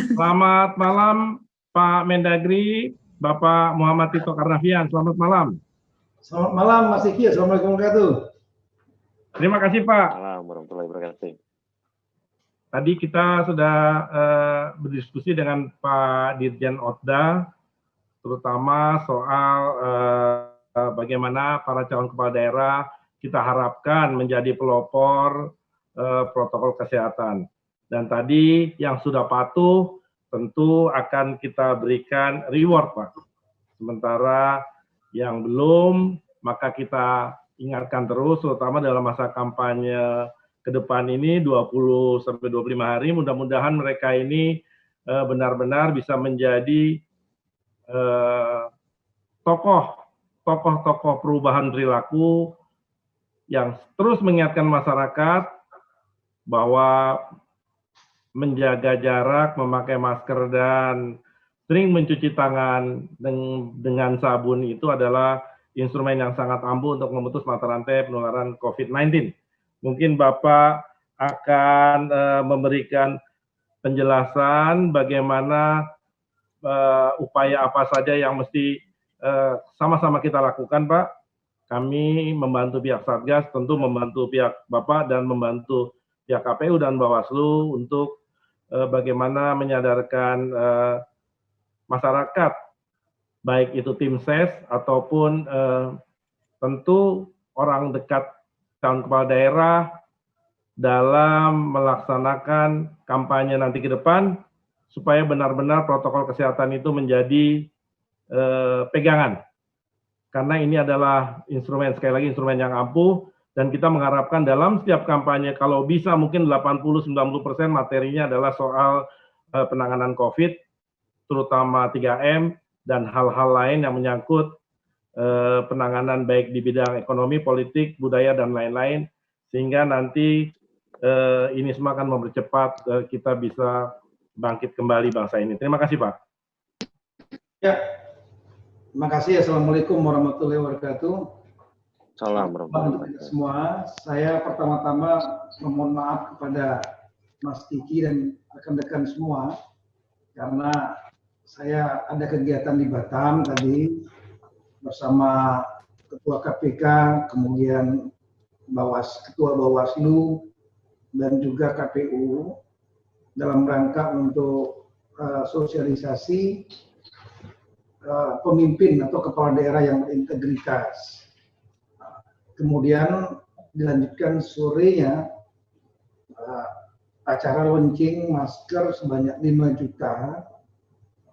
Selamat malam Pak Mendagri, Bapak Muhammad Tito Karnavian. Selamat malam. Selamat malam Mas Iki. Assalamualaikum warahmatullahi wabarakatuh. Terima kasih Pak. Assalamualaikum warahmatullahi wabarakatuh. Tadi kita sudah berdiskusi dengan Pak Dirjen Otda, terutama soal bagaimana para calon kepala daerah kita harapkan menjadi pelopor protokol kesehatan. Dan tadi yang sudah patuh tentu akan kita berikan reward, Pak. Sementara yang belum, maka kita ingatkan terus, terutama dalam masa kampanye ke depan ini 20-25 hari, mudah-mudahan mereka ini benar-benar bisa menjadi tokoh-tokoh perubahan perilaku yang terus mengingatkan masyarakat bahwa menjaga jarak, memakai masker, dan sering mencuci tangan dengan sabun itu adalah instrumen yang sangat ampuh untuk memutus mata rantai penularan COVID-19. Mungkin Bapak akan memberikan penjelasan bagaimana upaya apa saja yang mesti sama-sama kita lakukan, Pak. Kami membantu pihak Satgas, tentu membantu pihak Bapak dan membantu pihak KPU dan Bawaslu untuk bagaimana menyadarkan masyarakat, baik itu tim ses ataupun tentu orang dekat calon kepala daerah dalam melaksanakan kampanye nanti ke depan, supaya benar-benar protokol kesehatan itu menjadi pegangan. Karena ini adalah instrumen, sekali lagi instrumen yang ampuh, dan kita mengharapkan dalam setiap kampanye, kalau bisa mungkin 80-90% materinya adalah soal penanganan COVID, terutama 3M, dan hal-hal lain yang menyangkut penanganan baik di bidang ekonomi, politik, budaya, dan lain-lain, sehingga nanti ini semua akan mempercepat kita bisa bangkit kembali bangsa ini. Terima kasih, Pak. Ya, terima kasih. Assalamualaikum warahmatullahi wabarakatuh. Salam warahmatullahi wabarakatuh. Semua, saya pertama-tama memohon maaf kepada Mas Kiki dan rekan-rekan semua karena saya ada kegiatan di Batam tadi bersama Ketua KPK, kemudian Ketua Bawaslu dan juga KPU dalam rangka untuk sosialisasi pemimpin atau kepala daerah yang berintegritas. Kemudian dilanjutkan sorenya acara launching masker sebanyak 5 juta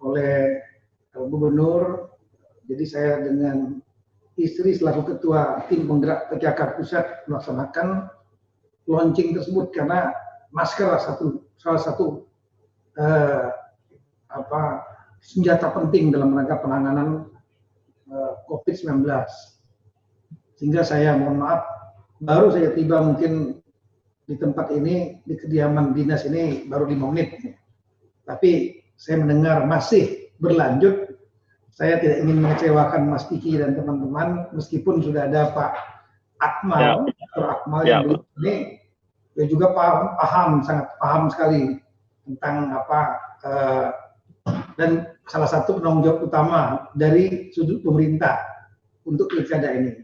oleh Gubernur. Jadi saya dengan istri selaku ketua tim penggerak PKK pusat melaksanakan launching tersebut karena masker salah satu senjata penting dalam rangka penanganan COVID-19. Sehingga saya mohon maaf, baru saya tiba mungkin di tempat ini, di kediaman dinas ini baru 5 menit. Tapi saya mendengar masih berlanjut. Saya tidak ingin mengecewakan Mas Kiki dan teman-teman, meskipun sudah ada Pak Akmal, Dr. Akmal yang ini, dia juga sangat paham sekali tentang dan salah satu penanggung jawab utama dari sudut pemerintah untuk pilkada ini.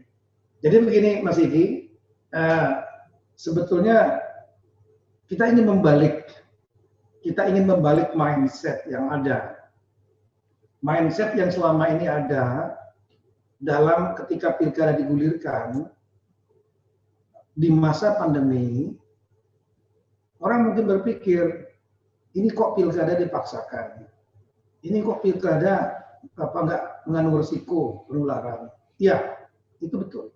Jadi begini Mas Iki, sebetulnya kita ingin membalik mindset yang ada. Mindset yang selama ini ada dalam ketika pilkada digulirkan di masa pandemi, orang mungkin berpikir, ini kok pilkada dipaksakan? Ini kok pilkada nggak mengandung risiko penularan? Ya, itu betul.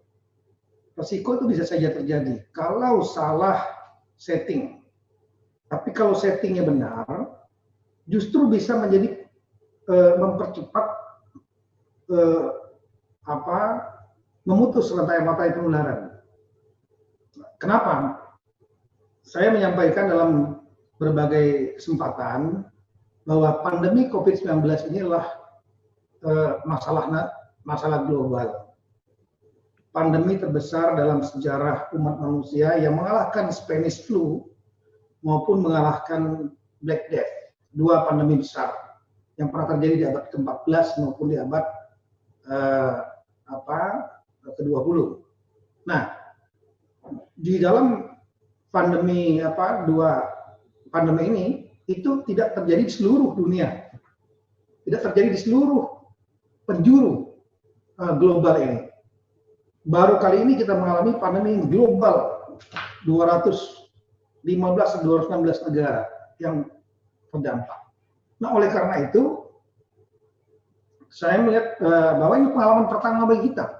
Risiko itu bisa saja terjadi kalau salah setting. Tapi kalau settingnya benar, justru bisa menjadi mempercepat memutus rantai penularan. Kenapa? Saya menyampaikan dalam berbagai kesempatan bahwa pandemi COVID-19 ini adalah masalah global. Pandemi terbesar dalam sejarah umat manusia yang mengalahkan Spanish flu maupun mengalahkan Black Death dua pandemi besar yang pernah terjadi di abad ke-14 maupun di abad ke-20. Nah, di dalam pandemi dua pandemi ini itu tidak terjadi di seluruh dunia, tidak terjadi di seluruh penjuru global ini. Baru kali ini kita mengalami pandemi global 215-216 negara yang terdampak. Nah, oleh karena itu saya melihat bahwa ini pengalaman pertama bagi kita.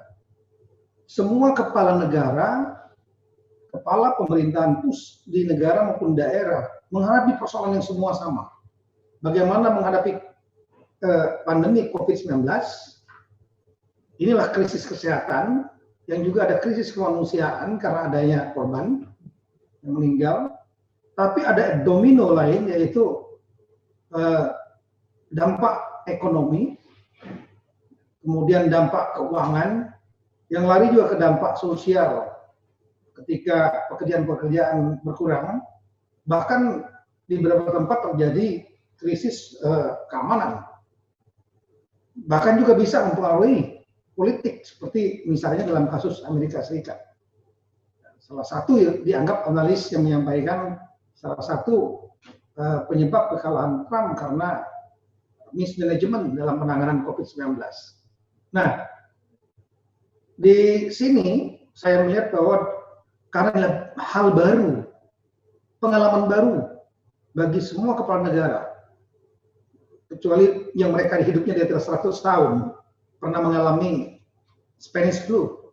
Semua kepala negara, kepala pemerintahan di negara maupun daerah menghadapi persoalan yang semua sama. Bagaimana menghadapi pandemi COVID-19, inilah krisis kesehatan, yang juga ada krisis kemanusiaan karena adanya korban yang meninggal, tapi ada domino lain yaitu dampak ekonomi, kemudian dampak keuangan, yang lari juga ke dampak sosial ketika pekerjaan-pekerjaan berkurang, bahkan di beberapa tempat terjadi krisis keamanan, bahkan juga bisa mempengaruhi politik, seperti misalnya dalam kasus Amerika Serikat. Salah satu dianggap analis yang menyampaikan salah satu penyebab kekalahan Trump karena mismanagement dalam penanganan COVID-19. Nah, di sini saya melihat bahwa karena hal baru, pengalaman baru bagi semua kepala negara, kecuali yang mereka hidupnya di atas 100 tahun, pernah mengalami Spanish flu.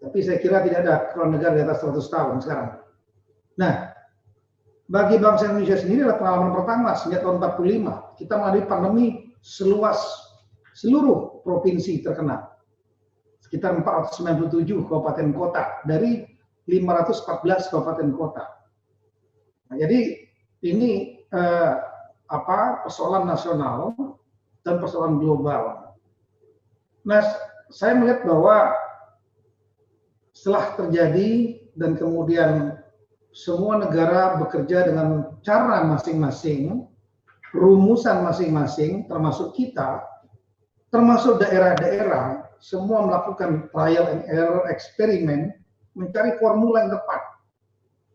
Tapi saya kira tidak ada kepala negara di atas 100 tahun sekarang. Nah, bagi bangsa Indonesia sendiri adalah pengalaman pertama sejak tahun 45. Kita menghadapi pandemi seluas seluruh provinsi terkena. Sekitar 497 kabupaten kota dari 514 kabupaten kota. Nah, jadi ini persoalan nasional dan persoalan global. Nah, saya melihat bahwa setelah terjadi dan kemudian semua negara bekerja dengan cara masing-masing, rumusan masing-masing, termasuk kita, termasuk daerah-daerah, semua melakukan trial and error eksperimen, mencari formula yang tepat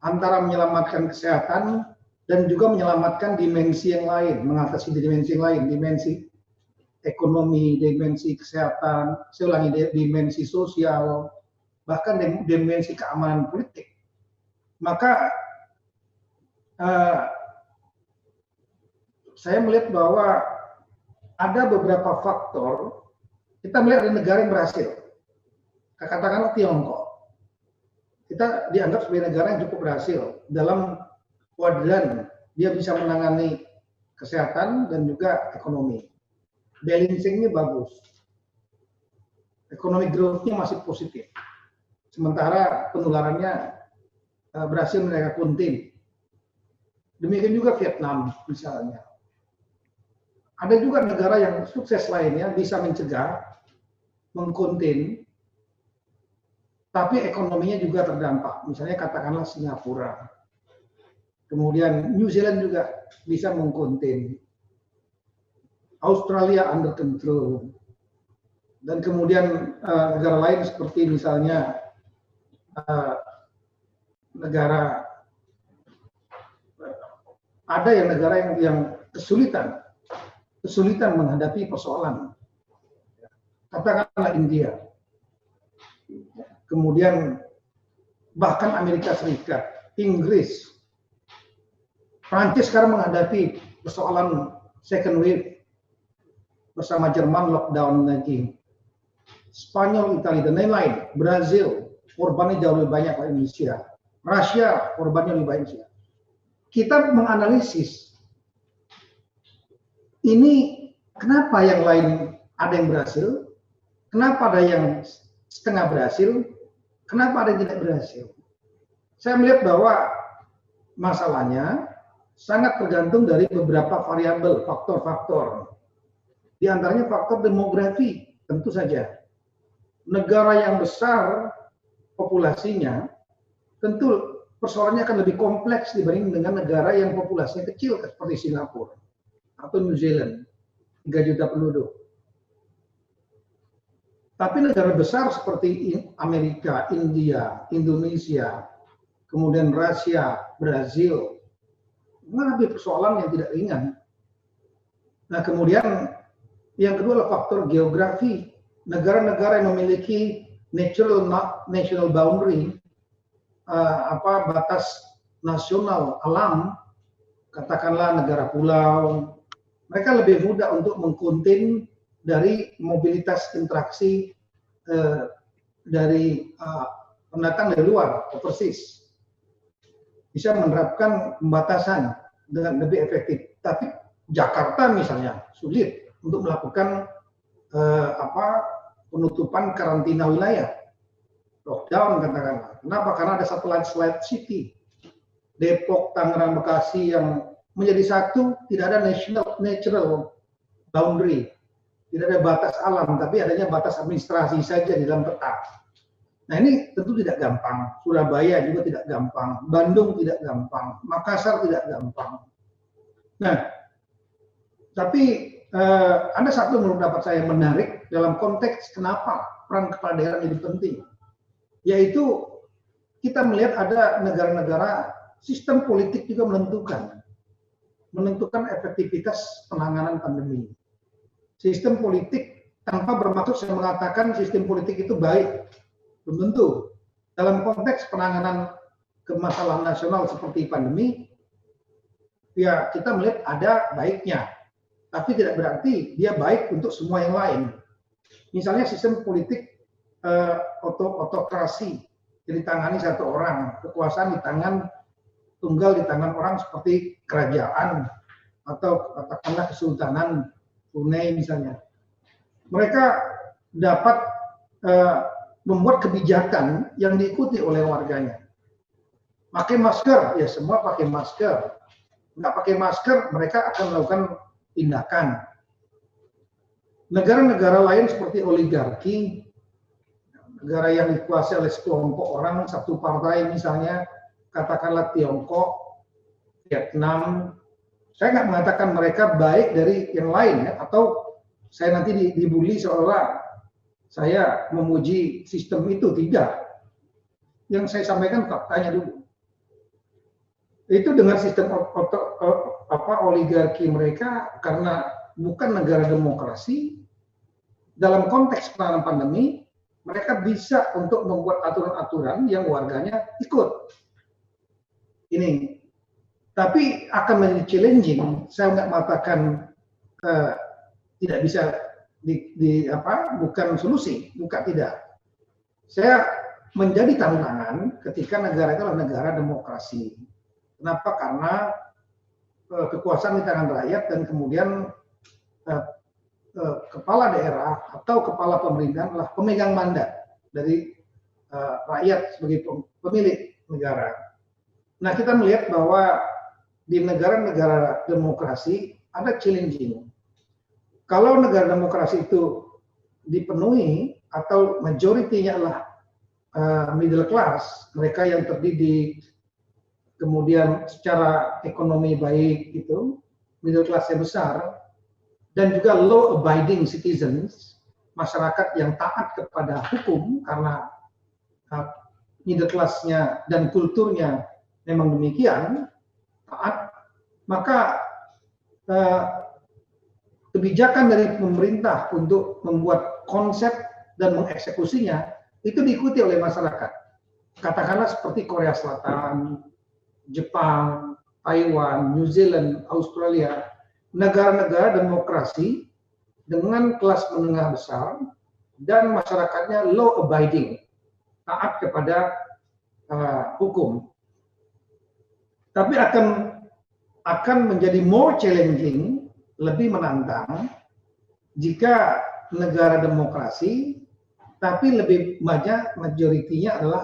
antara menyelamatkan kesehatan dan juga menyelamatkan dimensi yang lain, mengatasi dimensi yang lain, dimensi ekonomi, dimensi kesehatan, saya ulangi, dimensi sosial, bahkan dimensi keamanan politik. Maka saya melihat bahwa ada beberapa faktor. Kita melihat ada negara yang berhasil, katakanlah Tiongkok. Kita dianggap sebagai negara yang cukup berhasil dalam kuadran, dia bisa menangani kesehatan dan juga ekonomi. Balancing-nya bagus, economic growth-nya masih positif, sementara penularannya berhasil mereka contain. Demikian juga Vietnam misalnya. Ada juga negara yang sukses lainnya bisa mencegah, mengkontain, tapi ekonominya juga terdampak. Misalnya katakanlah Singapura. Kemudian New Zealand juga bisa mengkontain. Australia under control, dan kemudian negara lain seperti misalnya negara ada yang negara yang kesulitan menghadapi persoalan, katakanlah India, kemudian bahkan Amerika Serikat, Inggris, Prancis sekarang menghadapi persoalan second wave bersama Jerman lockdown lagi, Spanyol, Italia, dan lain-lain, Brazil, korbannya jauh lebih banyak dari Indonesia, Rusia, korbannya lebih banyak Indonesia. Kita menganalisis, ini kenapa yang lain ada yang berhasil, kenapa ada yang setengah berhasil, kenapa ada yang tidak berhasil. Saya melihat bahwa masalahnya sangat tergantung dari beberapa variabel, faktor-faktor. Di antaranya faktor demografi, tentu saja. Negara yang besar populasinya, tentu persoalannya akan lebih kompleks dibanding dengan negara yang populasinya kecil seperti Singapura. atau New Zealand, 3 juta penduduk. Tapi negara besar seperti Amerika, India, Indonesia, kemudian Rusia, Brazil, menghadapi persoalan yang tidak ringan. Nah, kemudian yang kedua adalah faktor geografi. Negara-negara yang memiliki national boundary, batas nasional alam, katakanlah negara pulau, mereka lebih mudah untuk mengkonten dari mobilitas interaksi dari pendatang dari luar, overseas. Bisa menerapkan pembatasan dengan lebih efektif. Tapi Jakarta misalnya sulit untuk melakukan penutupan karantina wilayah, lockdown katakanlah. Kenapa? Karena ada satellite city, Depok, Tangerang, Bekasi yang menjadi satu, tidak ada natural boundary, tidak ada batas alam, tapi adanya batas administrasi saja di dalam peta. Nah, ini tentu tidak gampang. Surabaya juga tidak gampang, Bandung tidak gampang, Makassar tidak gampang. Nah, tapi ada satu menurut pendapat saya menarik dalam konteks kenapa peran kepala daerah ini penting, yaitu kita melihat ada negara-negara sistem politik juga menentukan efektivitas penanganan pandemi. Sistem politik tanpa bermaksud saya mengatakan sistem politik itu baik, belum tentu. Dalam konteks penanganan kemasalah nasional seperti pandemi, ya kita melihat ada baiknya, tapi tidak berarti dia baik untuk semua yang lain. Misalnya sistem politik otokrasi yang ditangani satu orang, kekuasaan tunggal di tangan orang seperti kerajaan atau katakanlah kesultanan Brunei misalnya. Mereka dapat membuat kebijakan yang diikuti oleh warganya. Pakai masker, ya semua pakai masker. Nggak pakai masker, mereka akan melakukan tindakan. Negara-negara lain seperti oligarki, negara yang dikuasai oleh sekelompok orang, satu partai misalnya, katakanlah Tiongkok, Vietnam, saya nggak mengatakan mereka baik dari yang lain, ya, atau saya nanti dibully seolah saya memuji sistem itu, tidak. Yang saya sampaikan faktanya dulu. Itu dengan sistem oligarki mereka, karena bukan negara demokrasi, dalam konteks penanganan pandemi, mereka bisa untuk membuat aturan-aturan yang warganya ikut. Ini, tapi akan menjadi challenging. Saya nggak mengatakan tidak bisa bukan solusi, bukan tidak. Saya menjadi tantangan ketika negara itu adalah negara demokrasi. Kenapa? Karena kekuasaan di tangan rakyat dan kemudian kepala daerah atau kepala pemerintahan adalah pemegang mandat dari rakyat sebagai pemilik negara. Nah, kita melihat bahwa di negara-negara demokrasi ada challenging. Kalau negara demokrasi itu dipenuhi atau majoritinya adalah middle class, mereka yang terdidik, kemudian secara ekonomi baik gitu, middle class yang besar, dan juga law abiding citizens, masyarakat yang taat kepada hukum karena middle class-nya dan kulturnya memang demikian, taat, maka kebijakan dari pemerintah untuk membuat konsep dan mengeksekusinya itu diikuti oleh masyarakat. Katakanlah seperti Korea Selatan, Jepang, Taiwan, New Zealand, Australia, negara-negara demokrasi dengan kelas menengah besar dan masyarakatnya law abiding, taat kepada hukum. Tapi akan menjadi more challenging, lebih menantang jika negara demokrasi tapi lebih banyak majoritinya adalah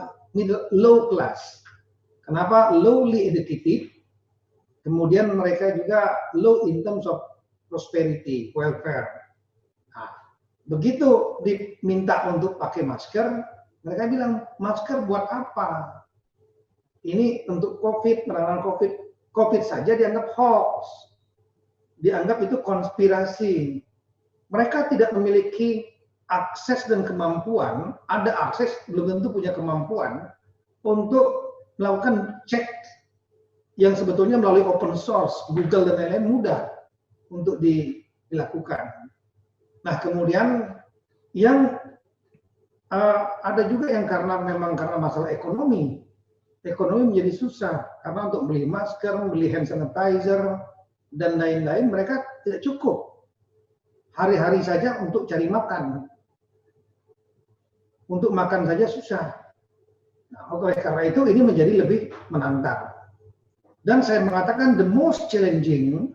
low class. Kenapa? Lowly educated, kemudian mereka juga low in terms of prosperity, welfare. Nah, begitu diminta untuk pakai masker, mereka bilang, masker buat apa? Ini untuk COVID, penanganan COVID saja dianggap hoax. dianggap itu konspirasi. Mereka tidak memiliki akses dan kemampuan, ada akses belum tentu punya kemampuan untuk melakukan cek yang sebetulnya melalui open source, Google dan lain-lain mudah untuk dilakukan. Nah, kemudian yang ada juga yang memang karena masalah ekonomi menjadi susah karena untuk beli masker, beli hand sanitizer dan lain-lain mereka tidak cukup. Hari-hari saja untuk cari makan, untuk makan saja susah. Nah, oleh karena itu ini menjadi lebih menantang. Dan saya mengatakan the most challenging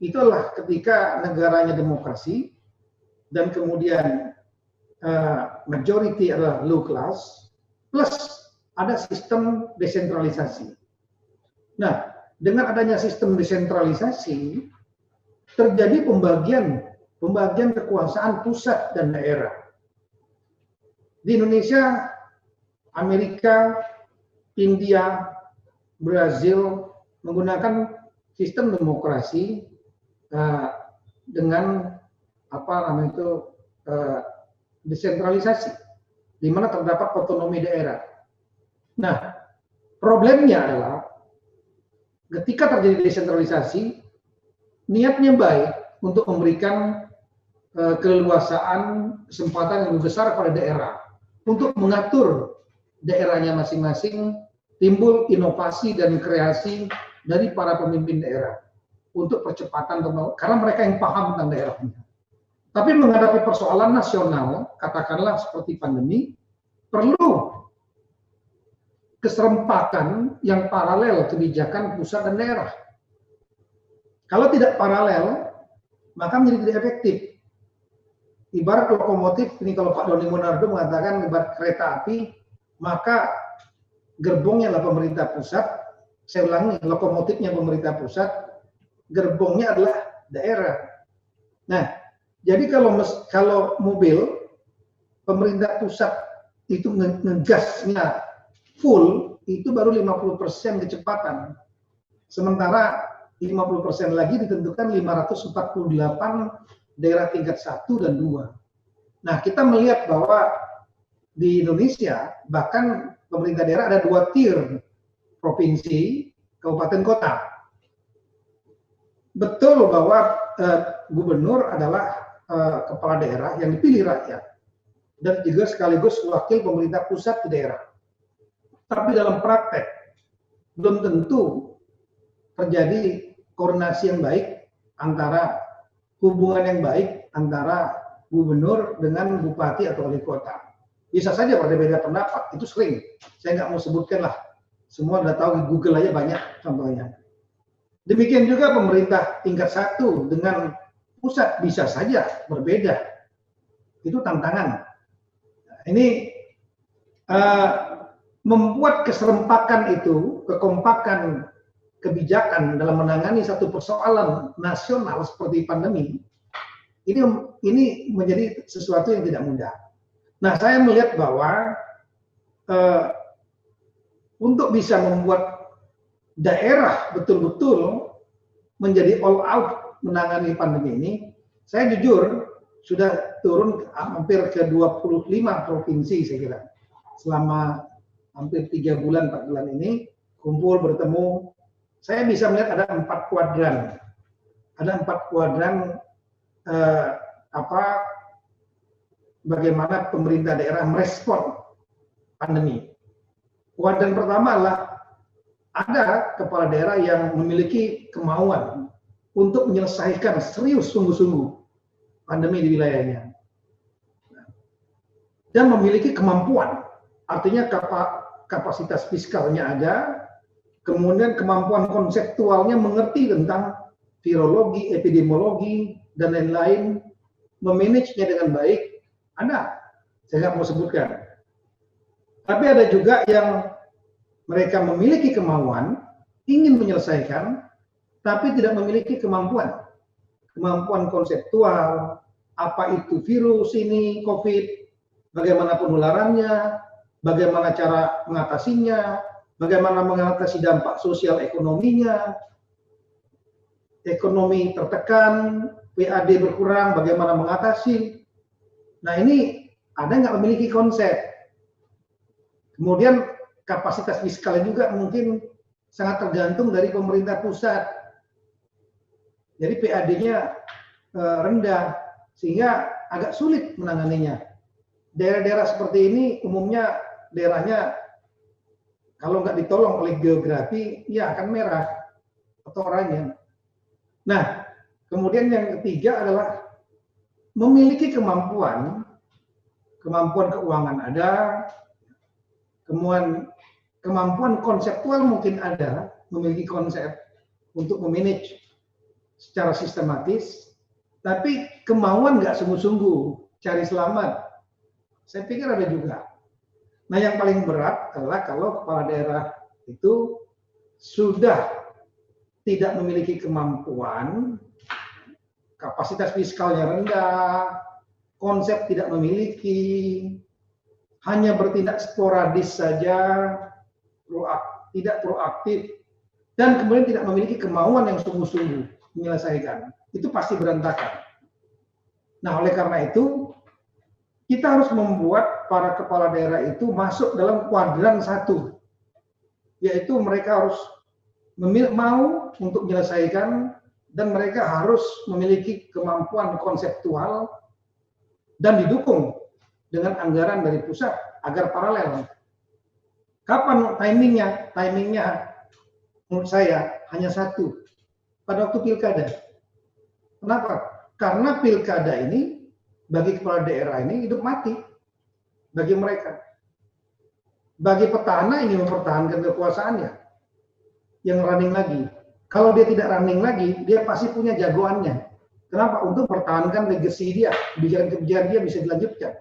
itulah ketika negaranya demokrasi dan kemudian majority adalah low class plus ada sistem desentralisasi. Nah, dengan adanya sistem desentralisasi terjadi pembagian kekuasaan pusat dan daerah. Di Indonesia, Amerika, India, Brazil menggunakan sistem demokrasi dengan desentralisasi, di mana terdapat otonomi daerah. Nah, problemnya adalah ketika terjadi desentralisasi, niatnya baik untuk memberikan keleluasaan, kesempatan yang lebih besar pada daerah untuk mengatur daerahnya masing-masing, timbul inovasi dan kreasi dari para pemimpin daerah untuk percepatan karena mereka yang paham tentang daerahnya. Tapi menghadapi persoalan nasional, katakanlah seperti pandemi, perlu keserempakan yang paralel kebijakan pusat dan daerah. Kalau tidak paralel, maka menjadi tidak efektif. Ibarat lokomotif, ini kalau Pak Doni Monardo mengatakan ibarat kereta api, maka gerbongnya adalah pemerintah pusat, saya ulangi, lokomotifnya pemerintah pusat, gerbongnya adalah daerah. Nah, jadi kalau mobil, pemerintah pusat itu ngegasnya full, itu baru 50% kecepatan. Sementara 50% lagi ditentukan 548 daerah tingkat 1 dan 2. Nah, kita melihat bahwa di Indonesia, bahkan pemerintah daerah ada 2 tier, provinsi, kabupaten, kota. Betul bahwa gubernur adalah kepala daerah yang dipilih rakyat, dan juga sekaligus wakil pemerintah pusat di daerah. Tapi dalam praktek, belum tentu terjadi koordinasi yang baik antara hubungan yang baik antara gubernur dengan bupati atau wali kota. Bisa saja berbeda pendapat, itu sering. Saya nggak mau sebutkan lah, semua udah tahu di Google aja banyak contohnya. Demikian juga pemerintah tingkat 1 dengan pusat bisa saja berbeda. Itu tantangan. Ini membuat keserempakan itu, kekompakan kebijakan dalam menangani satu persoalan nasional seperti pandemi, ini menjadi sesuatu yang tidak mudah. Nah, saya melihat bahwa untuk bisa membuat daerah betul-betul menjadi all out menangani pandemi ini, saya jujur sudah turun hampir ke 25 provinsi saya kira. Selama hampir 3 bulan, 4 bulan ini, kumpul, bertemu, saya bisa melihat ada 4 kuadran. Ada 4 kuadran bagaimana pemerintah daerah merespon pandemi. Kuadran pertama adalah ada kepala daerah yang memiliki kemauan untuk menyelesaikan serius sungguh-sungguh pandemi di wilayahnya. Dan memiliki kemampuan, artinya kapasitas fiskalnya ada, kemudian kemampuan konseptualnya mengerti tentang virologi, epidemiologi, dan lain-lain, memanagenya dengan baik, ada. Saya nggak mau sebutkan. Tapi ada juga yang mereka memiliki kemauan, ingin menyelesaikan, tapi tidak memiliki kemampuan. Kemampuan konseptual, apa itu virus ini, COVID, bagaimana penularannya, bagaimana cara mengatasinya, bagaimana mengatasi dampak sosial ekonominya. ekonomi tertekan, PAD berkurang, bagaimana mengatasi. Nah ini ada nggak memiliki konsep. Kemudian kapasitas fiskal juga mungkin sangat tergantung dari pemerintah pusat. Jadi PAD-nya rendah, sehingga agak sulit menanganinya. Daerah-daerah seperti ini umumnya daerahnya kalau nggak ditolong oleh geografi, ya akan merah atau oranye. Nah, kemudian yang ketiga adalah memiliki kemampuan keuangan ada, kemampuan konseptual mungkin ada, memiliki konsep untuk memanage secara sistematis, tapi kemauan nggak sungguh-sungguh cari selamat. Saya pikir ada juga. Nah, yang paling berat adalah kalau kepala daerah itu sudah tidak memiliki kemampuan, kapasitas fiskalnya rendah, konsep tidak memiliki, hanya bertindak sporadis saja, tidak proaktif, dan kemudian tidak memiliki kemauan yang sungguh-sungguh menyelesaikan. Itu pasti berantakan. Nah, oleh karena itu, kita harus membuat para kepala daerah itu masuk dalam kuadran 1, yaitu mereka harus mau untuk menyelesaikan dan mereka harus memiliki kemampuan konseptual dan didukung dengan anggaran dari pusat agar paralel. Kapan timingnya? Timingnya menurut saya hanya 1, pada waktu pilkada. Kenapa? Karena pilkada ini bagi kepala daerah ini hidup mati bagi mereka. Bagi petahana ingin mempertahankan kekuasaannya yang running lagi. Kalau dia tidak running lagi, dia pasti punya jagoannya. Kenapa? Untuk mempertahankan legacy dia, kebijakan-kebijakan dia bisa dilanjutkan.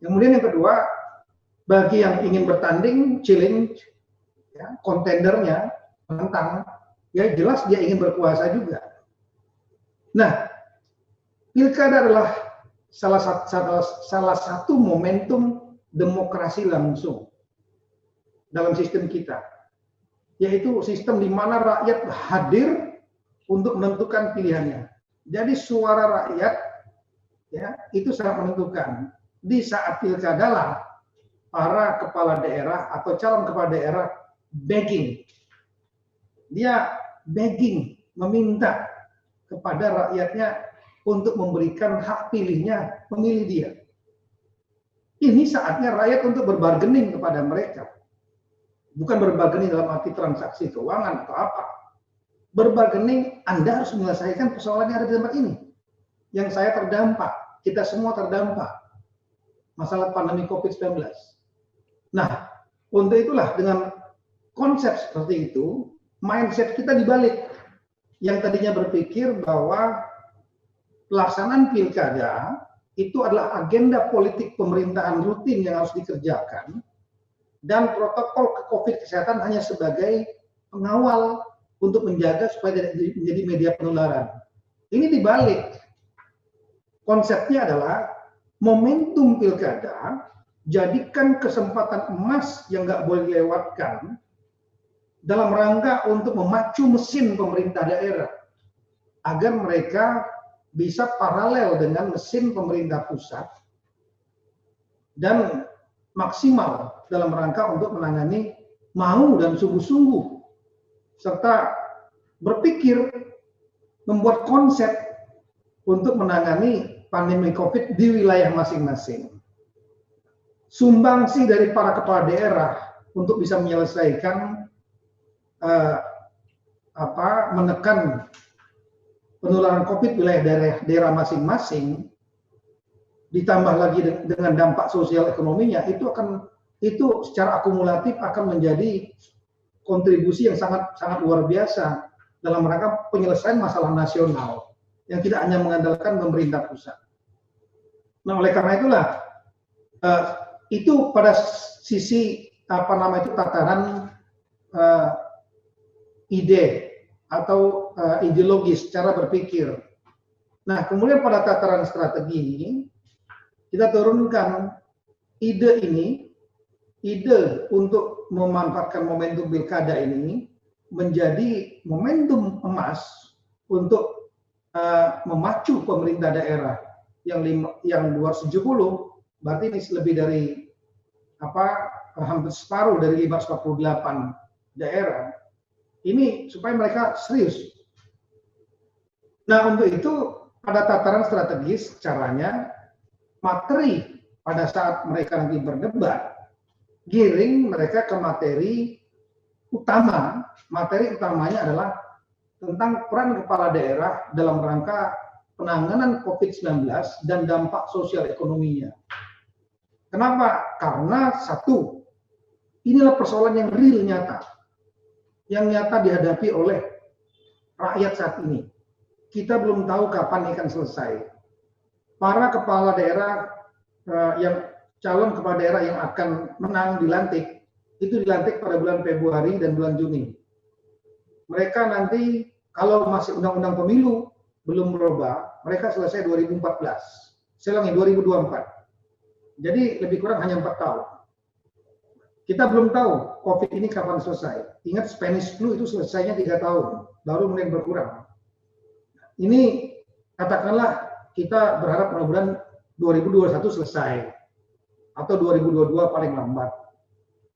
Kemudian yang kedua, bagi yang ingin bertanding, challenge, ya, kontendernya, menantang, ya jelas dia ingin berkuasa juga. Nah, pilkada adalah salah satu momentum demokrasi langsung dalam sistem kita, yaitu sistem di mana rakyat hadir untuk menentukan pilihannya. Jadi suara rakyat ya itu sangat menentukan. Di saat pilkada lah para kepala daerah atau calon kepala daerah begging, dia begging, meminta kepada rakyatnya untuk memberikan hak pilihnya, memilih dia. Ini saatnya rakyat untuk berbargaining kepada mereka. Bukan berbargaining dalam arti transaksi keuangan atau apa. Berbargaining, Anda harus menyelesaikan persoalan yang ada di tempat ini. Yang saya terdampak, kita semua terdampak. Masalah pandemi COVID-19. Nah, untuk itulah dengan konsep seperti itu, mindset kita dibalik. Yang tadinya berpikir bahwa pelaksanaan pilkada itu adalah agenda politik pemerintahan rutin yang harus dikerjakan dan protokol COVID kesehatan hanya sebagai pengawal untuk menjaga supaya tidak menjadi media penularan. Ini dibalik. Konsepnya adalah momentum pilkada jadikan kesempatan emas yang nggak boleh dilewatkan dalam rangka untuk memacu mesin pemerintah daerah agar mereka bisa paralel dengan mesin pemerintah pusat dan maksimal dalam rangka untuk menangani mau dan sungguh-sungguh serta berpikir membuat konsep untuk menangani pandemi COVID di wilayah masing-masing. Sumbangsi dari para kepala daerah untuk bisa menyelesaikan menekan penularan COVID wilayah daerah masing-masing, ditambah lagi dengan dampak sosial ekonominya, itu secara akumulatif akan menjadi kontribusi yang sangat luar biasa dalam rangka penyelesaian masalah nasional yang tidak hanya mengandalkan pemerintah pusat. Nah, oleh karena itulah itu pada sisi tataran ide atau ideologis cara berpikir. Nah, kemudian pada tataran strategi kita turunkan ide untuk memanfaatkan momentum pilkada ini menjadi momentum emas untuk memacu pemerintah daerah yang 270, berarti ini lebih dari hampir separuh dari 548 daerah ini, supaya mereka serius. Nah, untuk itu pada tataran strategis caranya materi pada saat mereka nanti berdebat, giring mereka ke materi utama. Materi utamanya adalah tentang peran kepala daerah dalam rangka penanganan COVID-19 dan dampak sosial ekonominya. Kenapa? Karena satu, inilah persoalan yang real, nyata. Yang nyata dihadapi oleh rakyat saat ini. Kita belum tahu kapan ini akan selesai. Para kepala daerah calon kepala daerah yang akan menang dilantik, itu dilantik pada bulan Februari dan bulan Juni. Mereka nanti kalau masih undang-undang pemilu belum berubah, mereka selesai 2014. Saya ulangi, 2024. Jadi lebih kurang hanya 4 tahun. Kita belum tahu COVID ini kapan selesai. Ingat Spanish flu itu selesainya 3 tahun, baru mulai berkurang. Ini katakanlah kita berharap mudah-mudahan 2021 selesai, atau 2022 paling lambat.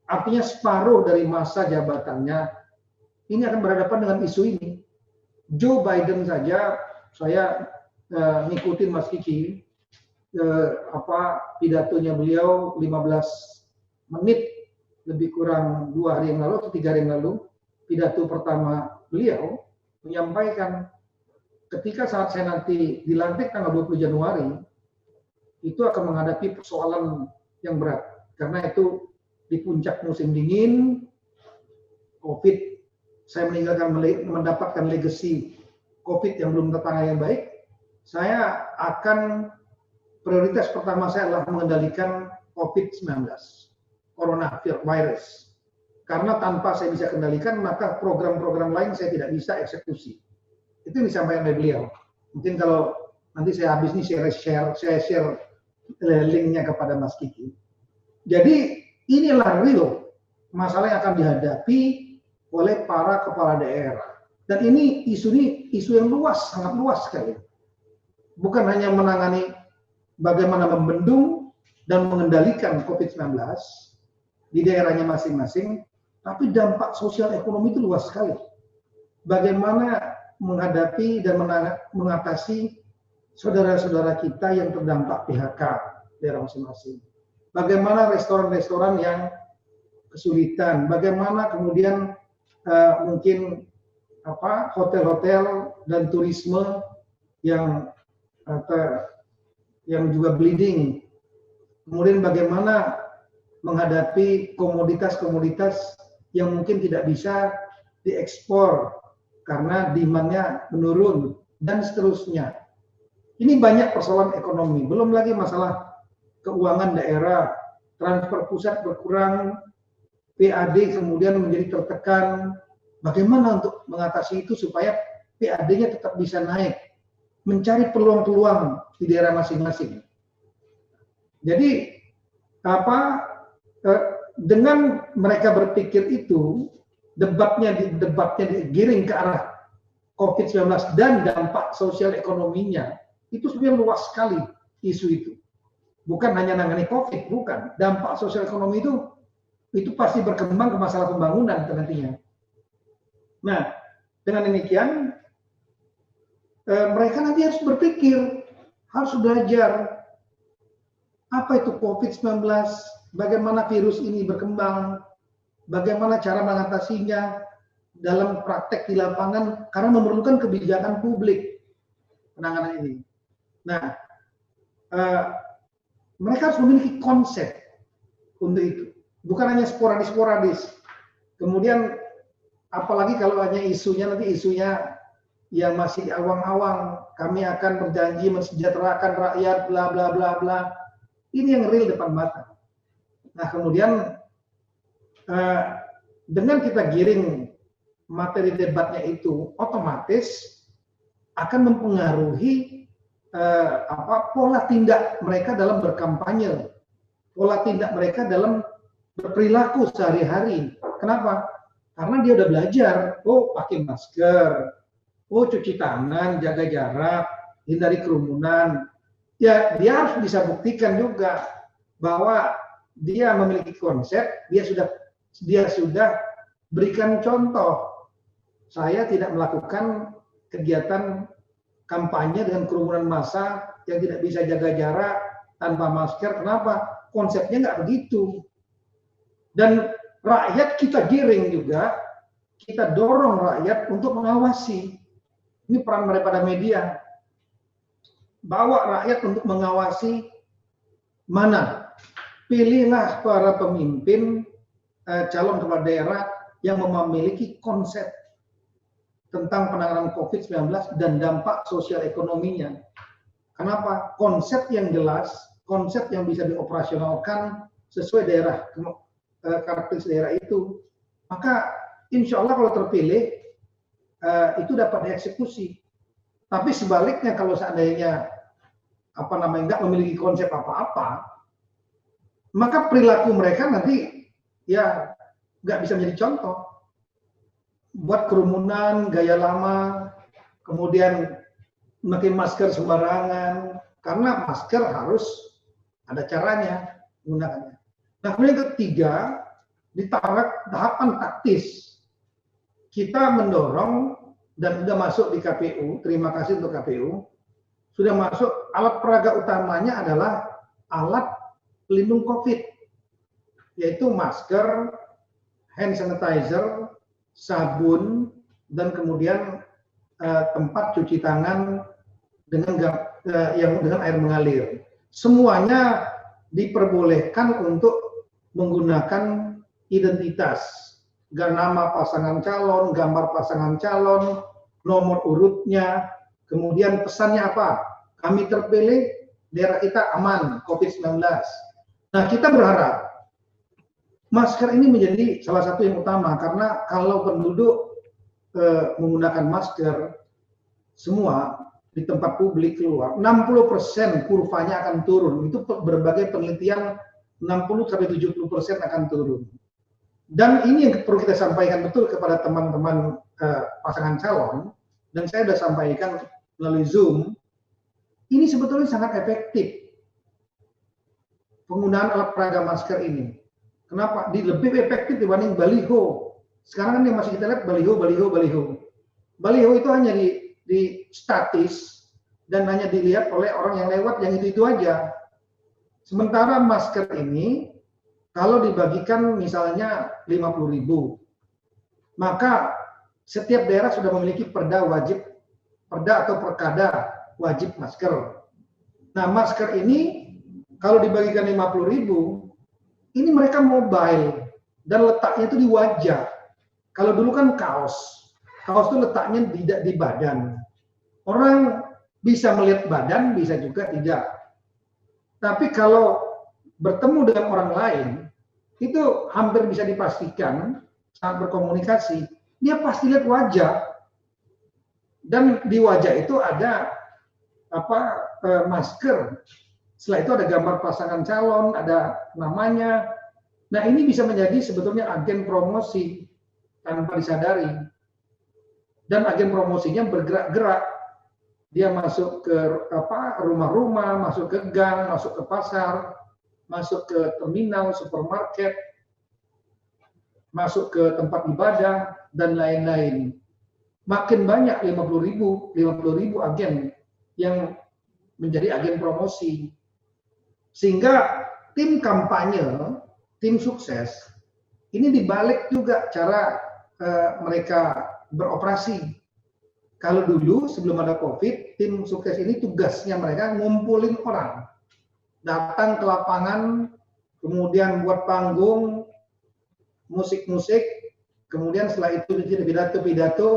Artinya separuh dari masa jabatannya ini akan berhadapan dengan isu ini. Joe Biden saja, saya ngikutin Mas Kiki, pidatonya beliau 15 menit, lebih kurang 2 hari yang lalu atau 3 hari yang lalu, pidato pertama beliau menyampaikan ketika saat saya nanti dilantik tanggal 20 Januari, itu akan menghadapi persoalan yang berat. Karena itu di puncak musim dingin, COVID, saya mendapatkan legacy COVID yang belum tertangani yang baik, saya akan, prioritas pertama saya adalah mengendalikan COVID-19, coronavirus. Karena tanpa saya bisa kendalikan, maka program-program lain saya tidak bisa eksekusi. Itu yang disampaikan oleh beliau. Mungkin kalau nanti saya habis ini saya share linknya kepada Mas Kiki. Jadi inilah real masalah yang akan dihadapi oleh para kepala daerah. Dan ini isu yang luas, sangat luas sekali. Bukan hanya menangani bagaimana membendung dan mengendalikan COVID-19 di daerahnya masing-masing, tapi dampak sosial ekonomi itu luas sekali. Bagaimana menghadapi dan mengatasi saudara-saudara kita yang terdampak PHK daerah masing-masing. Bagaimana restoran-restoran yang kesulitan, bagaimana kemudian mungkin hotel-hotel dan turisme yang juga bleeding. Kemudian bagaimana menghadapi komoditas-komoditas yang mungkin tidak bisa diekspor karena demand-nya menurun dan seterusnya. Ini banyak persoalan ekonomi, belum lagi masalah keuangan daerah, transfer pusat berkurang, PAD kemudian menjadi tertekan. Bagaimana untuk mengatasi itu supaya PAD-nya tetap bisa naik, mencari peluang-peluang di daerah masing-masing. Jadi dengan mereka berpikir itu, debatnya digiring ke arah COVID-19 dan dampak sosial ekonominya, itu sebenarnya luas sekali isu itu. Bukan hanya nangani COVID, bukan. Dampak sosial ekonomi itu pasti berkembang ke masalah pembangunan nantinya. Nah, dengan demikian, mereka nanti harus berpikir, harus belajar apa itu COVID-19, bagaimana virus ini berkembang, bagaimana cara mengatasinya dalam praktek di lapangan, karena memerlukan kebijakan publik penanganan ini. Nah, mereka harus memiliki konsep untuk itu, bukan hanya sporadis. Kemudian, apalagi kalau hanya isunya yang masih awang-awang, kami akan berjanji mensejahterakan rakyat, bla bla bla bla. Ini yang real depan mata. Nah, kemudian dengan kita giring materi debatnya itu, otomatis akan mempengaruhi pola tindak mereka dalam berkampanye, pola tindak mereka dalam berperilaku sehari-hari. Kenapa? Karena dia udah belajar, oh pakai masker, oh cuci tangan, jaga jarak, hindari kerumunan. Ya, dia harus bisa buktikan juga bahwa dia memiliki konsep, dia sudah berikan contoh. Saya tidak melakukan kegiatan kampanye dengan kerumunan massa yang tidak bisa jaga jarak tanpa masker. Kenapa? Konsepnya nggak begitu. Dan rakyat kita giring juga, kita dorong rakyat untuk mengawasi. Ini peran daripada media. Bawa rakyat untuk mengawasi mana. Pilihlah para pemimpin calon kepala daerah yang memiliki konsep tentang penanganan COVID-19 dan dampak sosial ekonominya. Kenapa? Konsep yang jelas, konsep yang bisa dioperasionalkan sesuai daerah, karakteristik daerah itu. Maka insya Allah kalau terpilih, itu dapat dieksekusi. Tapi sebaliknya kalau seandainya nggak memiliki konsep apa-apa, maka perilaku mereka nanti ya nggak bisa menjadi contoh. Buat kerumunan, gaya lama, kemudian memakai masker sembarangan, karena masker harus ada caranya menggunakannya. Nah, kemudian ketiga, di tahapan taktis, kita mendorong dan sudah masuk di KPU, terima kasih untuk KPU, sudah masuk alat peraga utamanya adalah alat pelindung COVID, yaitu masker, hand sanitizer, sabun, dan kemudian tempat cuci tangan dengan air mengalir. Semuanya diperbolehkan untuk menggunakan identitas, nama pasangan calon, gambar pasangan calon, nomor urutnya, kemudian pesannya apa? Kami terpilih, daerah kita aman COVID-19. Nah, kita berharap masker ini menjadi salah satu yang utama, karena kalau penduduk menggunakan masker semua di tempat publik keluar, 60% kurvanya akan turun. Itu berbagai penelitian, 60-70% akan turun. Dan ini yang perlu kita sampaikan betul kepada teman-teman pasangan calon, dan saya sudah sampaikan melalui Zoom, ini sebetulnya sangat efektif penggunaan alat peraga masker ini. Kenapa? Lebih efektif dibanding baliho. Sekarang kan yang masih kita lihat baliho. Baliho itu hanya di statis dan hanya dilihat oleh orang yang lewat, yang itu aja. Sementara masker ini kalau dibagikan misalnya 50.000, maka setiap daerah sudah memiliki perda atau perkada wajib masker. Nah, masker ini kalau dibagikan 50.000, ini mereka mobile dan letaknya itu di wajah. Kalau dulu kan kaos itu letaknya tidak di badan. Orang bisa melihat badan, bisa juga tidak. Tapi kalau bertemu dengan orang lain, itu hampir bisa dipastikan saat berkomunikasi, dia pasti lihat wajah. Dan di wajah itu ada masker. Setelah itu ada gambar pasangan calon, ada namanya. Nah, ini bisa menjadi sebetulnya agen promosi tanpa disadari. Dan agen promosinya bergerak-gerak. Dia masuk ke rumah-rumah, masuk ke gang, masuk ke pasar, masuk ke terminal, supermarket, masuk ke tempat ibadah, dan lain-lain. Makin banyak 50.000 agen yang menjadi agen promosi. Sehingga tim kampanye, tim sukses, ini dibalik juga cara mereka beroperasi. Kalau dulu sebelum ada COVID, tim sukses ini tugasnya mereka ngumpulin orang. Datang ke lapangan, kemudian buat panggung, musik-musik, kemudian setelah itu pidato,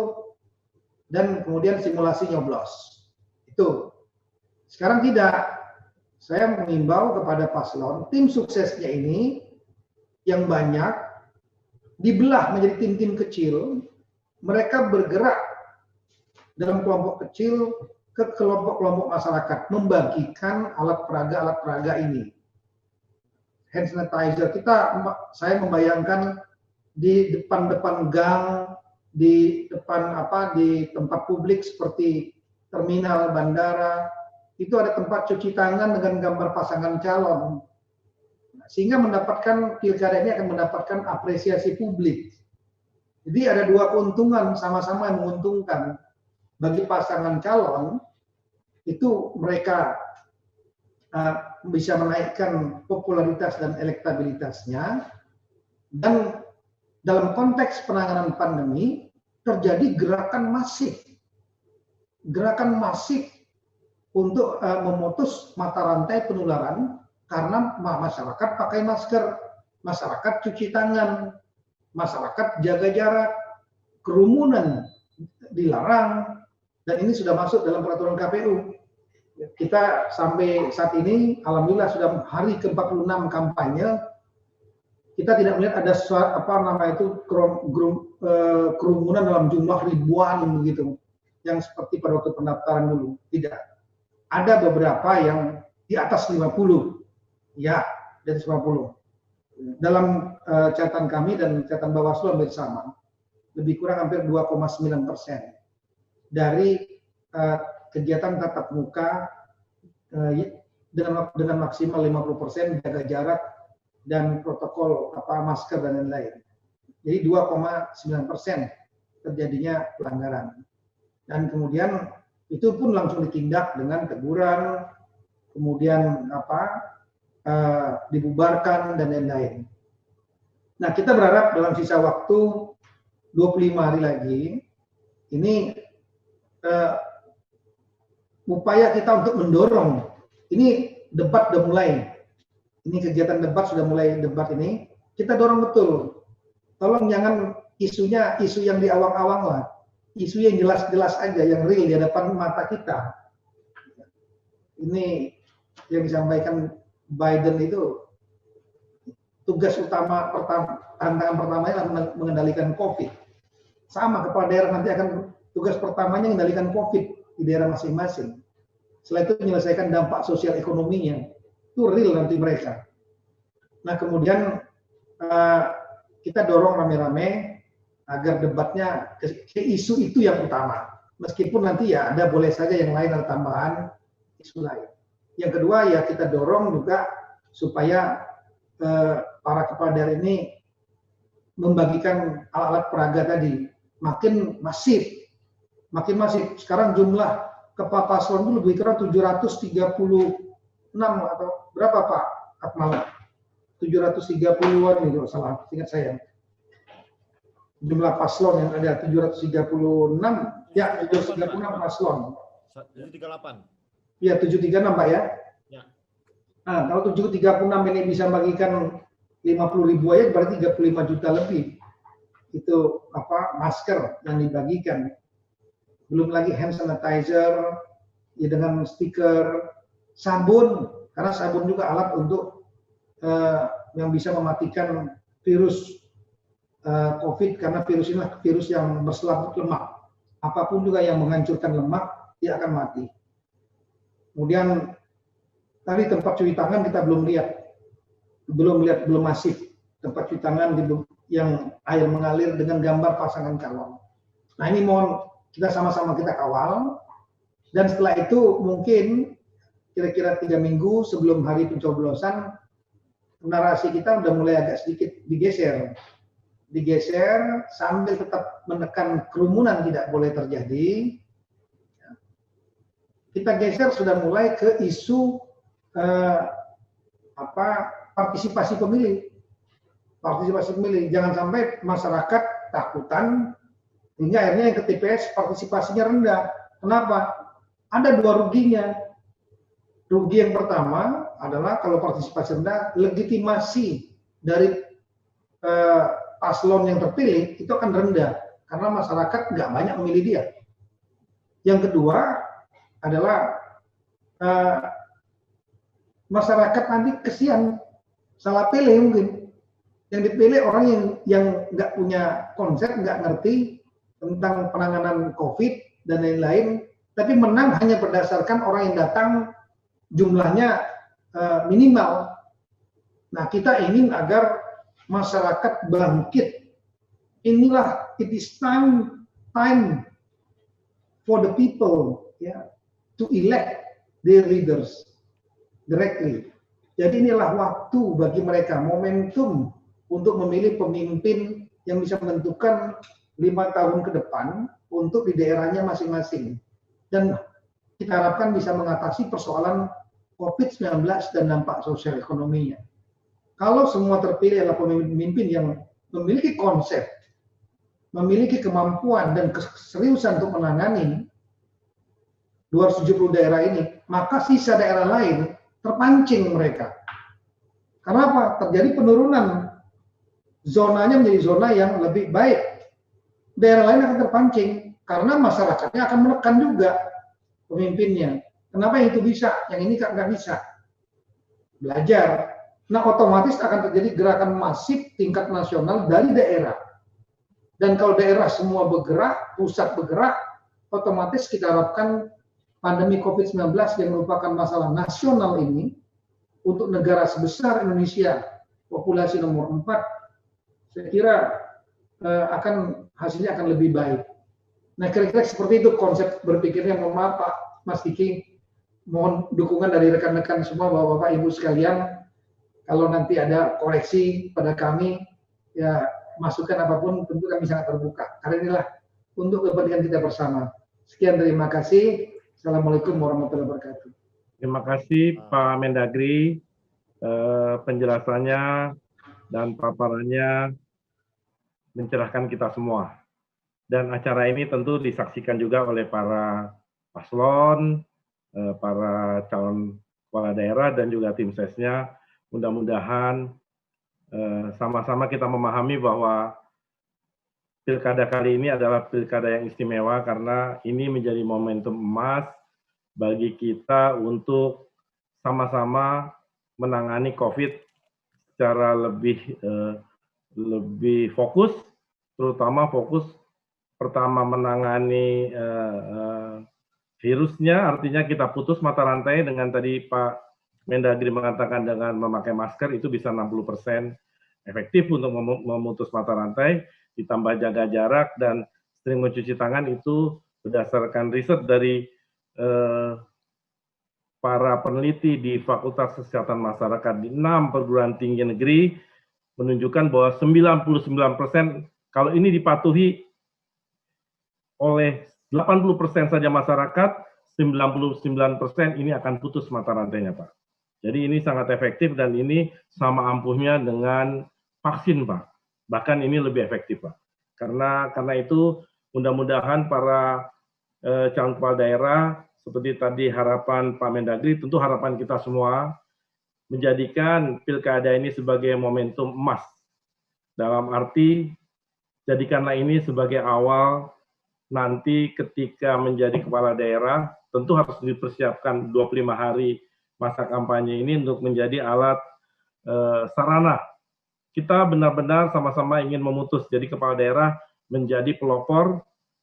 dan kemudian simulasi nyoblos. Itu. Sekarang tidak. Saya mengimbau kepada paslon, tim suksesnya ini yang banyak dibelah menjadi tim-tim kecil. Mereka bergerak dalam kelompok kecil ke kelompok-kelompok masyarakat, membagikan alat peraga ini. Hand sanitizer, saya membayangkan di depan-depan gang, di depan di tempat publik seperti terminal, bandara, itu ada tempat cuci tangan dengan gambar pasangan calon. Sehingga pilkada ini akan mendapatkan apresiasi publik. Jadi ada dua keuntungan sama-sama yang menguntungkan. Bagi pasangan calon, itu mereka bisa menaikkan popularitas dan elektabilitasnya, dan dalam konteks penanganan pandemi terjadi gerakan masif untuk memutus mata rantai penularan karena masyarakat pakai masker, masyarakat cuci tangan, masyarakat jaga jarak, kerumunan dilarang, dan ini sudah masuk dalam peraturan KPU. Kita sampai saat ini, alhamdulillah sudah hari ke-46 kampanye, kita tidak melihat ada kerumunan dalam jumlah ribuan begitu, yang seperti pada waktu pendaftaran dulu. Tidak. Ada beberapa yang di atas 50, ya, di atas 50. Dalam catatan kami dan catatan Bawaslu hampir sama, lebih kurang hampir 2,9% dari kegiatan tatap muka dengan maksimal 50% jaga jarak dan protokol masker dan lain-lain. Jadi 2,9% terjadinya pelanggaran. Dan kemudian itu pun langsung ditindak dengan teguran, kemudian dibubarkan dan lain-lain. Nah, kita berharap dalam sisa waktu 25 hari lagi ini upaya kita untuk mendorong, ini debat sudah mulai, ini kegiatan debat sudah mulai, debat ini kita dorong betul. Tolong jangan isu yang di awang-awang lah, isu yang jelas-jelas aja, yang real di hadapan mata kita. Ini yang disampaikan Biden itu, tugas utama tantangan pertamanya adalah mengendalikan COVID. Sama, kepala daerah nanti akan tugas pertamanya mengendalikan COVID di daerah masing-masing. Setelah itu menyelesaikan dampak sosial ekonominya. Itu real nanti mereka. Nah, kemudian kita dorong rame-rame agar debatnya ke isu itu yang utama. Meskipun nanti ya ada boleh saja yang lain ada tambahan isu lain. Yang kedua ya kita dorong juga supaya para kepala daerah ini membagikan alat-alat peraga tadi makin masif. Sekarang jumlah kepala paslon itu lebih kurang 736 atau berapa Pak Akmal? 730-an itu salah, ingat saya. Jumlah paslon yang ada 736, ya 736 paslon. 738. Ya 736 Pak ya. Ya. Nah, kalau 736 ini bisa bagikan 50.000 aja berarti 35 juta lebih. Itu masker yang dibagikan. Belum lagi hand sanitizer ya dengan stiker, sabun, karena sabun juga alat untuk yang bisa mematikan virus COVID, karena virus ini virus yang berselaput lemak. Apapun juga yang menghancurkan lemak, dia akan mati. Kemudian tadi tempat cuci tangan kita belum masif tempat cuci tangan yang air mengalir dengan gambar pasangan calon. Nah, ini mohon kita sama-sama kita kawal, dan setelah itu mungkin kira-kira 3 minggu sebelum hari pencoblosan, narasi kita udah mulai agak sedikit digeser sambil tetap menekan kerumunan tidak boleh terjadi. Kita geser sudah mulai ke isu partisipasi pemilih. Jangan sampai masyarakat takutan hingga akhirnya yang ke TPS partisipasinya rendah. Kenapa? Ada dua ruginya. Rugi yang pertama adalah kalau partisipasi rendah, legitimasi dari paslon yang terpilih itu akan rendah karena masyarakat nggak banyak memilih dia. Yang kedua adalah masyarakat nanti kesian salah pilih mungkin. Yang dipilih orang yang nggak punya konsep, nggak ngerti tentang penanganan COVID dan lain-lain, tapi menang hanya berdasarkan orang yang datang jumlahnya minimal. Nah, kita ingin agar masyarakat bangkit inilah it is time for the people, ya, to elect their leaders directly. Jadi inilah waktu bagi mereka, momentum untuk memilih pemimpin yang bisa menentukan 5 tahun ke depan untuk di daerahnya masing-masing. Dan kita harapkan bisa mengatasi persoalan COVID-19 dan dampak sosial ekonominya. Kalau semua terpilih adalah pemimpin yang memiliki konsep, memiliki kemampuan dan keseriusan untuk menangani 270 daerah ini, maka sisa daerah lain terpancing mereka. Karena apa? Terjadi penurunan. Zonanya menjadi zona yang lebih baik. Daerah lain akan terpancing karena masyarakatnya akan menekan juga pemimpinnya. Kenapa itu bisa, yang ini nggak bisa? Belajar. Nah, otomatis akan terjadi gerakan masif tingkat nasional dari daerah. Dan kalau daerah semua bergerak, pusat bergerak, otomatis kita harapkan pandemi COVID-19 yang merupakan masalah nasional ini untuk negara sebesar Indonesia, populasi nomor 4, saya kira hasilnya akan lebih baik. Nah, kira-kira seperti itu konsep berpikirnya. Mohon maaf Pak Mas Kiki, mohon dukungan dari rekan-rekan semua, Bapak Ibu sekalian. Kalau nanti ada koreksi pada kami, ya masukan apapun tentu kami sangat terbuka. Karena inilah untuk kepentingan kita bersama. Sekian, terima kasih. Assalamualaikum warahmatullahi wabarakatuh. Terima kasih Pak Mendagri, penjelasannya dan paparannya mencerahkan kita semua. Dan acara ini tentu disaksikan juga oleh para paslon, para calon kepala daerah dan juga tim sesnya. Mudah-mudahan sama-sama kita memahami bahwa pilkada kali ini adalah pilkada yang istimewa karena ini menjadi momentum emas bagi kita untuk sama-sama menangani COVID secara lebih fokus, terutama fokus pertama menangani virusnya, artinya kita putus mata rantai dengan tadi Pak Mendagri mengatakan dengan memakai masker itu bisa 60% efektif untuk memutus mata rantai, ditambah jaga jarak dan sering mencuci tangan itu berdasarkan riset dari para peneliti di Fakultas Kesehatan Masyarakat di 6 perguruan tinggi negeri menunjukkan bahwa 99% kalau ini dipatuhi oleh 80% saja masyarakat, 99% ini akan putus mata rantainya, Pak. Jadi ini sangat efektif dan ini sama ampuhnya dengan vaksin, Pak. Bahkan ini lebih efektif, Pak. Karena itu mudah-mudahan para calon kepala daerah seperti tadi harapan Pak Mendagri, tentu harapan kita semua menjadikan pilkada ini sebagai momentum emas. Dalam arti, jadikanlah ini sebagai awal nanti ketika menjadi kepala daerah, tentu harus dipersiapkan 25 hari masa kampanye ini untuk menjadi alat sarana. Kita benar-benar sama-sama ingin memutus, jadi kepala daerah menjadi pelopor,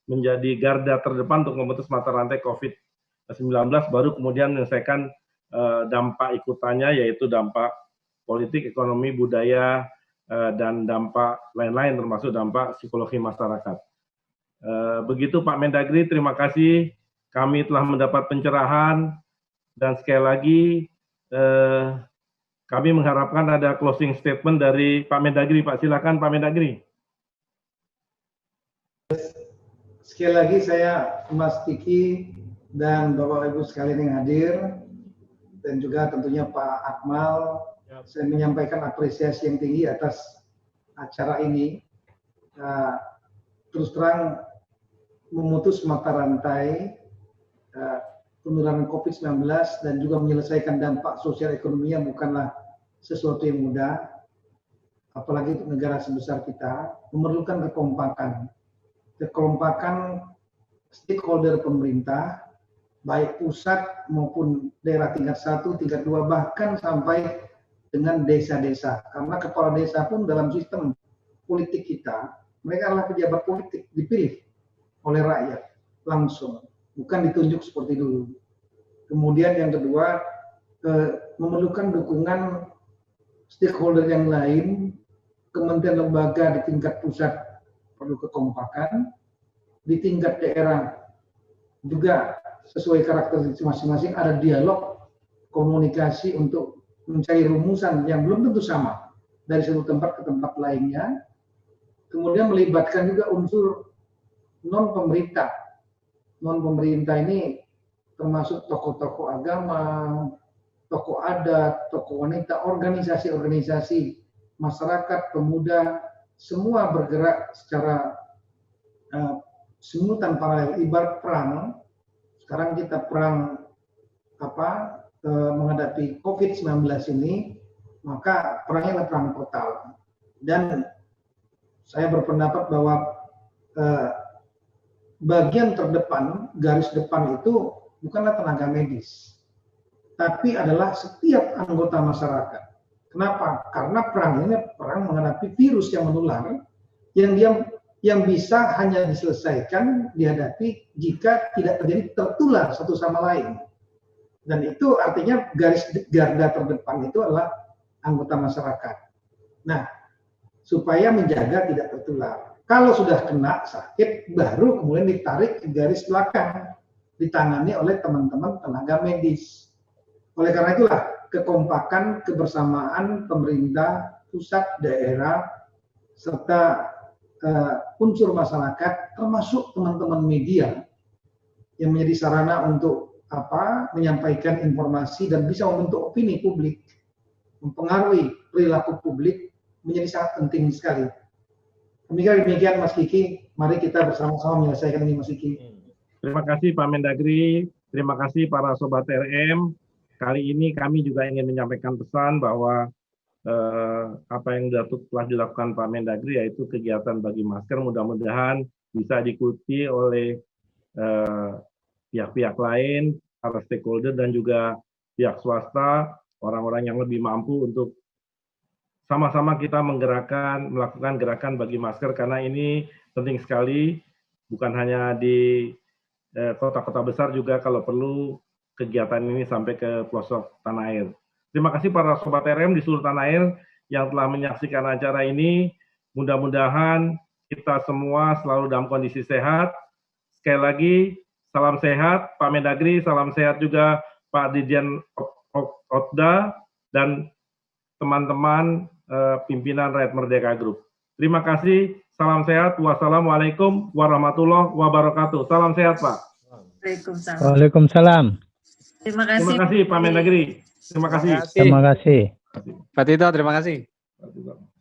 menjadi garda terdepan untuk memutus mata rantai COVID-19, baru kemudian menyelesaikan dampak ikutannya, yaitu dampak politik, ekonomi, budaya, dan dampak lain-lain, termasuk dampak psikologi masyarakat. Begitu Pak Mendagri, terima kasih. Kami telah mendapat pencerahan, dan sekali lagi kami mengharapkan ada closing statement dari Pak Mendagri. Pak, silakan Pak Mendagri. Sekali lagi saya Mas Kiki dan Bapak Ibu sekalian yang hadir, dan juga tentunya Pak Akmal, saya menyampaikan apresiasi yang tinggi atas acara ini. Terus terang, memutus mata rantai penurunan COVID-19 dan juga menyelesaikan dampak sosial ekonominya bukanlah sesuatu yang mudah, apalagi untuk negara sebesar kita. Memerlukan kekompakan stakeholder pemerintah, baik pusat maupun daerah tingkat 1, tingkat 2, bahkan sampai dengan desa-desa. Karena kepala desa pun dalam sistem politik kita, mereka adalah pejabat politik dipilih oleh rakyat langsung, bukan ditunjuk seperti dulu. Kemudian yang kedua, memerlukan dukungan stakeholder yang lain, kementerian lembaga di tingkat pusat perlu kekompakan. Di tingkat daerah juga sesuai karakteristik masing-masing ada dialog, komunikasi untuk mencari rumusan yang belum tentu sama dari satu tempat ke tempat lainnya. Kemudian melibatkan juga unsur non pemerintah. Non pemerintah ini termasuk tokoh-tokoh agama, tokoh adat, tokoh wanita, organisasi-organisasi masyarakat, pemuda, semua bergerak secara simultan paralel, ibarat perang. Sekarang kita perang menghadapi COVID-19 ini, maka perangnya adalah perang total. Dan saya berpendapat bahwa bagian terdepan, garis depan itu bukanlah tenaga medis, tapi adalah setiap anggota masyarakat. Kenapa? Karena perang ini perang menghadapi virus yang menular, yang bisa hanya diselesaikan, dihadapi jika tidak terjadi tertular satu sama lain. Dan itu artinya garis garda terdepan itu adalah anggota masyarakat. Nah, supaya menjaga tidak tertular. Kalau sudah kena sakit, baru kemudian ditarik ke garis belakang, ditangani oleh teman-teman tenaga medis. Oleh karena itulah, kekompakan, kebersamaan pemerintah, pusat, daerah, serta unsur masyarakat, termasuk teman-teman media yang menjadi sarana untuk menyampaikan informasi dan bisa membentuk opini publik, mempengaruhi perilaku publik, menjadi sangat penting sekali. Demikian Mas Kiki, mari kita bersama-sama menyelesaikan ini Mas Kiki. Terima kasih Pak Mendagri, terima kasih para Sobat RM. Kali ini kami juga ingin menyampaikan pesan bahwa apa yang telah dilakukan Pak Mendagri, yaitu kegiatan bagi masker, mudah-mudahan bisa diikuti oleh pihak-pihak lain, para stakeholder dan juga pihak swasta, orang-orang yang lebih mampu untuk sama-sama kita melakukan gerakan bagi masker, karena ini penting sekali, bukan hanya di kota-kota besar, juga kalau perlu kegiatan ini sampai ke pelosok tanah air. Terima kasih para Sobat RM di seluruh tanah air yang telah menyaksikan acara ini. Mudah-mudahan kita semua selalu dalam kondisi sehat. Sekali lagi, salam sehat Pak Mendagri, salam sehat juga Pak Dirjen Otda dan teman-teman pimpinan Rakyat Merdeka Group. Terima kasih, salam sehat. Wassalamualaikum warahmatullahi wabarakatuh. Salam sehat Pak. Waalaikumsalam. Waalaikumsalam. Terima kasih. Terima kasih Pak Mendagri. Terima kasih. Terima kasih. Pak Tito, terima kasih. Terima kasih.